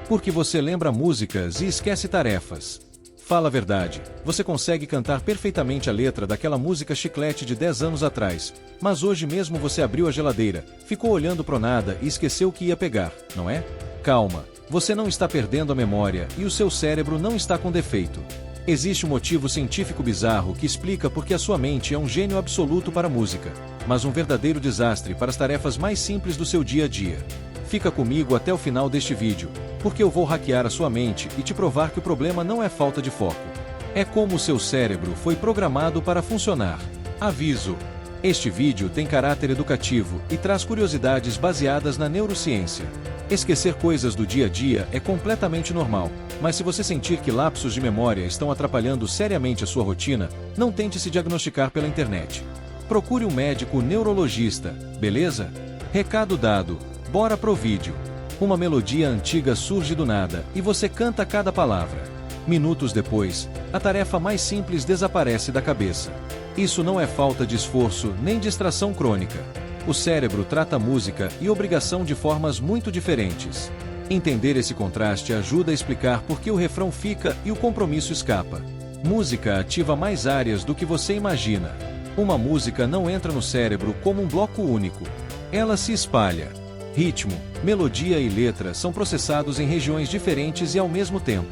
Porque você lembra músicas e esquece tarefas. Fala a verdade, você consegue cantar perfeitamente a letra daquela música chiclete de 10 anos atrás, mas hoje mesmo você abriu a geladeira, ficou olhando pro nada e esqueceu o que ia pegar, não é? Calma, você não está perdendo a memória e o seu cérebro não está com defeito. Existe um motivo científico bizarro que explica por que a sua mente é um gênio absoluto para a música, mas um verdadeiro desastre para as tarefas mais simples do seu dia a dia. Fica comigo até o final deste vídeo, porque eu vou hackear a sua mente e te provar que o problema não é falta de foco. É como o seu cérebro foi programado para funcionar. Aviso: este vídeo tem caráter educativo e traz curiosidades baseadas na neurociência. Esquecer coisas do dia a dia é completamente normal, mas se você sentir que lapsos de memória estão atrapalhando seriamente a sua rotina, não tente se diagnosticar pela internet. Procure um médico neurologista, beleza? Recado dado, bora pro vídeo. Uma melodia antiga surge do nada e você canta cada palavra. Minutos depois, a tarefa mais simples desaparece da cabeça. Isso não é falta de esforço nem distração crônica. O cérebro trata a música e obrigação de formas muito diferentes. Entender esse contraste ajuda a explicar por que o refrão fica e o compromisso escapa. Música ativa mais áreas do que você imagina. Uma música não entra no cérebro como um bloco único. Ela se espalha. Ritmo, melodia e letra são processados em regiões diferentes e ao mesmo tempo.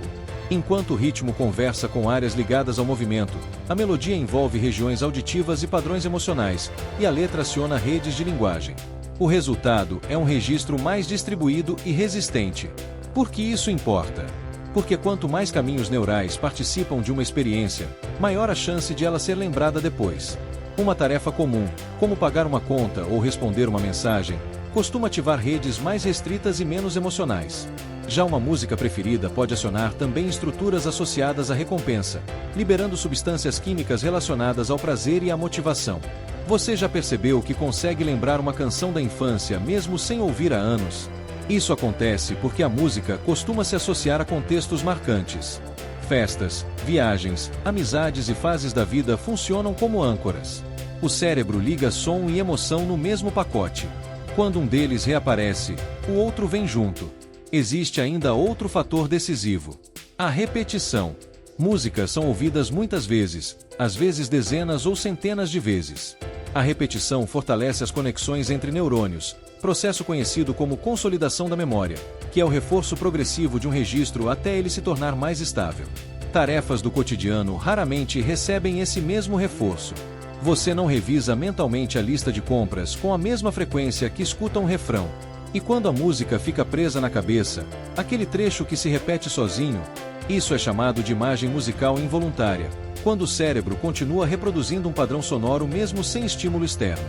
Enquanto o ritmo conversa com áreas ligadas ao movimento, a melodia envolve regiões auditivas e padrões emocionais, e a letra aciona redes de linguagem. O resultado é um registro mais distribuído e resistente. Por que isso importa? Porque quanto mais caminhos neurais participam de uma experiência, maior a chance de ela ser lembrada depois. Uma tarefa comum, como pagar uma conta ou responder uma mensagem, costuma ativar redes mais restritas e menos emocionais. Já uma música preferida pode acionar também estruturas associadas à recompensa, liberando substâncias químicas relacionadas ao prazer e à motivação. Você já percebeu que consegue lembrar uma canção da infância mesmo sem ouvir há anos? Isso acontece porque a música costuma se associar a contextos marcantes. Festas, viagens, amizades e fases da vida funcionam como âncoras. O cérebro liga som e emoção no mesmo pacote. Quando um deles reaparece, o outro vem junto. Existe ainda outro fator decisivo: a repetição. Músicas são ouvidas muitas vezes, às vezes dezenas ou centenas de vezes. A repetição fortalece as conexões entre neurônios, processo conhecido como consolidação da memória, que é o reforço progressivo de um registro até ele se tornar mais estável. Tarefas do cotidiano raramente recebem esse mesmo reforço. Você não revisa mentalmente a lista de compras com a mesma frequência que escuta um refrão. E quando a música fica presa na cabeça, aquele trecho que se repete sozinho, isso é chamado de imagem musical involuntária, quando o cérebro continua reproduzindo um padrão sonoro mesmo sem estímulo externo.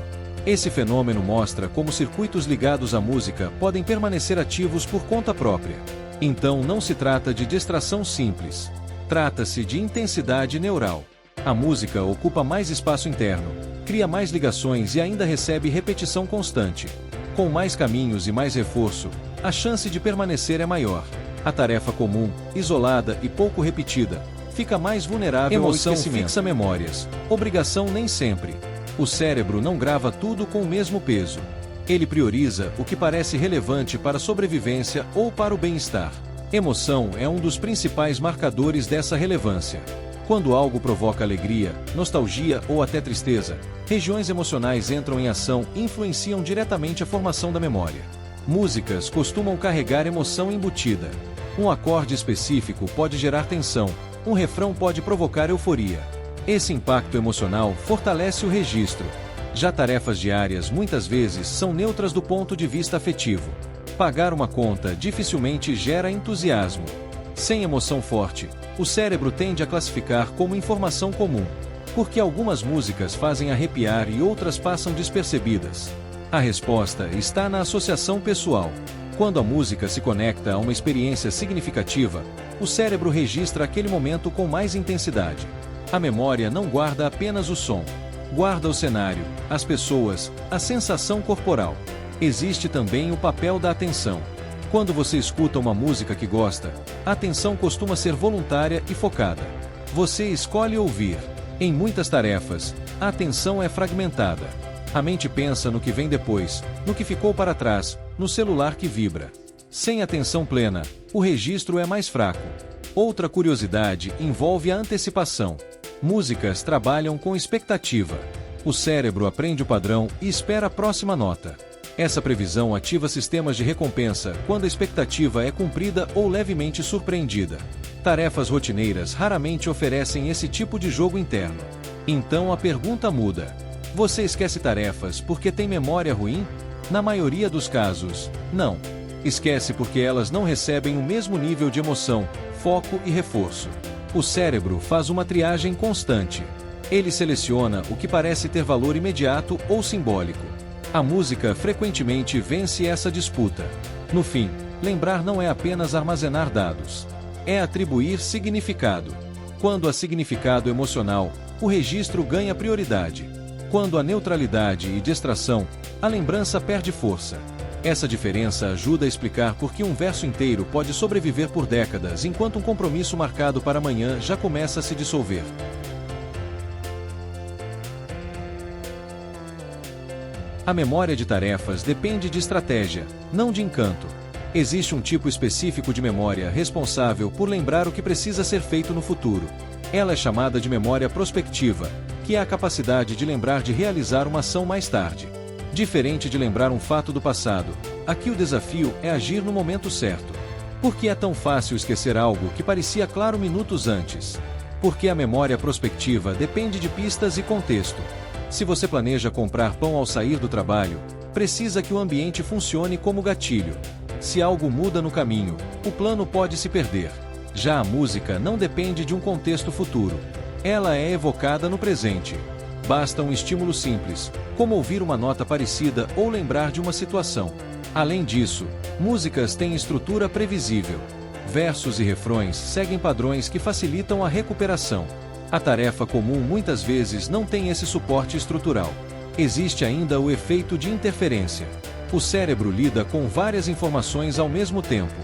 Esse fenômeno mostra como circuitos ligados à música podem permanecer ativos por conta própria. Então não se trata de distração simples. Trata-se de intensidade neural. A música ocupa mais espaço interno, cria mais ligações e ainda recebe repetição constante. Com mais caminhos e mais reforço, a chance de permanecer é maior. A tarefa comum, isolada e pouco repetida, fica mais vulnerável ao esquecimento. Fixa memórias. Obrigação nem sempre. O cérebro não grava tudo com o mesmo peso. Ele prioriza o que parece relevante para a sobrevivência ou para o bem-estar. Emoção é um dos principais marcadores dessa relevância. Quando algo provoca alegria, nostalgia ou até tristeza, regiões emocionais entram em ação e influenciam diretamente a formação da memória. Músicas costumam carregar emoção embutida. Um acorde específico pode gerar tensão, um refrão pode provocar euforia. Esse impacto emocional fortalece o registro. Já tarefas diárias muitas vezes são neutras do ponto de vista afetivo. Pagar uma conta dificilmente gera entusiasmo. Sem emoção forte, o cérebro tende a classificar como informação comum, porque algumas músicas fazem arrepiar e outras passam despercebidas. A resposta está na associação pessoal. Quando a música se conecta a uma experiência significativa, o cérebro registra aquele momento com mais intensidade. A memória não guarda apenas o som, guarda o cenário, as pessoas, a sensação corporal. Existe também o papel da atenção. Quando você escuta uma música que gosta, a atenção costuma ser voluntária e focada. Você escolhe ouvir. Em muitas tarefas, a atenção é fragmentada. A mente pensa no que vem depois, no que ficou para trás, no celular que vibra. Sem atenção plena, o registro é mais fraco. Outra curiosidade envolve a antecipação. Músicas trabalham com expectativa. O cérebro aprende o padrão e espera a próxima nota. Essa previsão ativa sistemas de recompensa quando a expectativa é cumprida ou levemente surpreendida. Tarefas rotineiras raramente oferecem esse tipo de jogo interno. Então a pergunta muda. Você esquece tarefas porque tem memória ruim? Na maioria dos casos, não. Esquece porque elas não recebem o mesmo nível de emoção, foco e reforço. O cérebro faz uma triagem constante. Ele seleciona o que parece ter valor imediato ou simbólico. A música frequentemente vence essa disputa. No fim, lembrar não é apenas armazenar dados. É atribuir significado. Quando há significado emocional, o registro ganha prioridade. Quando há neutralidade e distração, a lembrança perde força. Essa diferença ajuda a explicar por que um verso inteiro pode sobreviver por décadas enquanto um compromisso marcado para amanhã já começa a se dissolver. A memória de tarefas depende de estratégia, não de encanto. Existe um tipo específico de memória responsável por lembrar o que precisa ser feito no futuro. Ela é chamada de memória prospectiva, que é a capacidade de lembrar de realizar uma ação mais tarde. Diferente de lembrar um fato do passado, aqui o desafio é agir no momento certo. Por que é tão fácil esquecer algo que parecia claro minutos antes? Porque a memória prospectiva depende de pistas e contexto. Se você planeja comprar pão ao sair do trabalho, precisa que o ambiente funcione como gatilho. Se algo muda no caminho, o plano pode se perder. Já a música não depende de um contexto futuro. Ela é evocada no presente. Basta um estímulo simples, como ouvir uma nota parecida ou lembrar de uma situação. Além disso, músicas têm estrutura previsível. Versos e refrões seguem padrões que facilitam a recuperação. A tarefa comum muitas vezes não tem esse suporte estrutural. Existe ainda o efeito de interferência. O cérebro lida com várias informações ao mesmo tempo.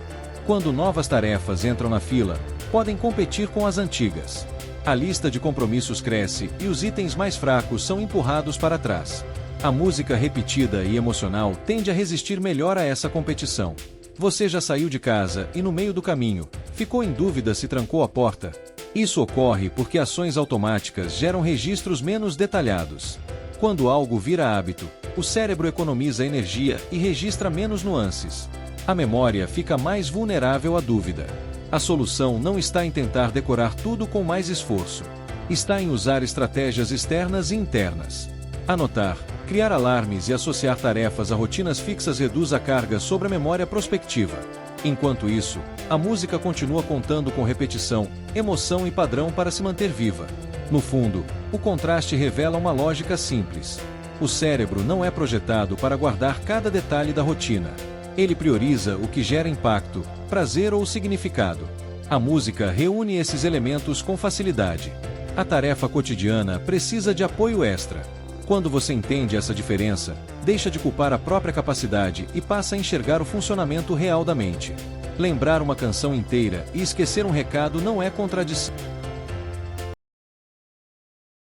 Quando novas tarefas entram na fila, podem competir com as antigas. A lista de compromissos cresce e os itens mais fracos são empurrados para trás. A música repetida e emocional tende a resistir melhor a essa competição. Você já saiu de casa e no meio do caminho, ficou em dúvida se trancou a porta? Isso ocorre porque ações automáticas geram registros menos detalhados. Quando algo vira hábito, o cérebro economiza energia e registra menos nuances. A memória fica mais vulnerável à dúvida. A solução não está em tentar decorar tudo com mais esforço. Está em usar estratégias externas e internas. Anotar, criar alarmes e associar tarefas a rotinas fixas reduz a carga sobre a memória prospectiva. Enquanto isso, a música continua contando com repetição, emoção e padrão para se manter viva. No fundo, o contraste revela uma lógica simples. O cérebro não é projetado para guardar cada detalhe da rotina. Ele prioriza o que gera impacto, prazer ou significado. A música reúne esses elementos com facilidade. A tarefa cotidiana precisa de apoio extra. Quando você entende essa diferença, deixa de culpar a própria capacidade e passa a enxergar o funcionamento real da mente. Lembrar uma canção inteira e esquecer um recado não é contradição.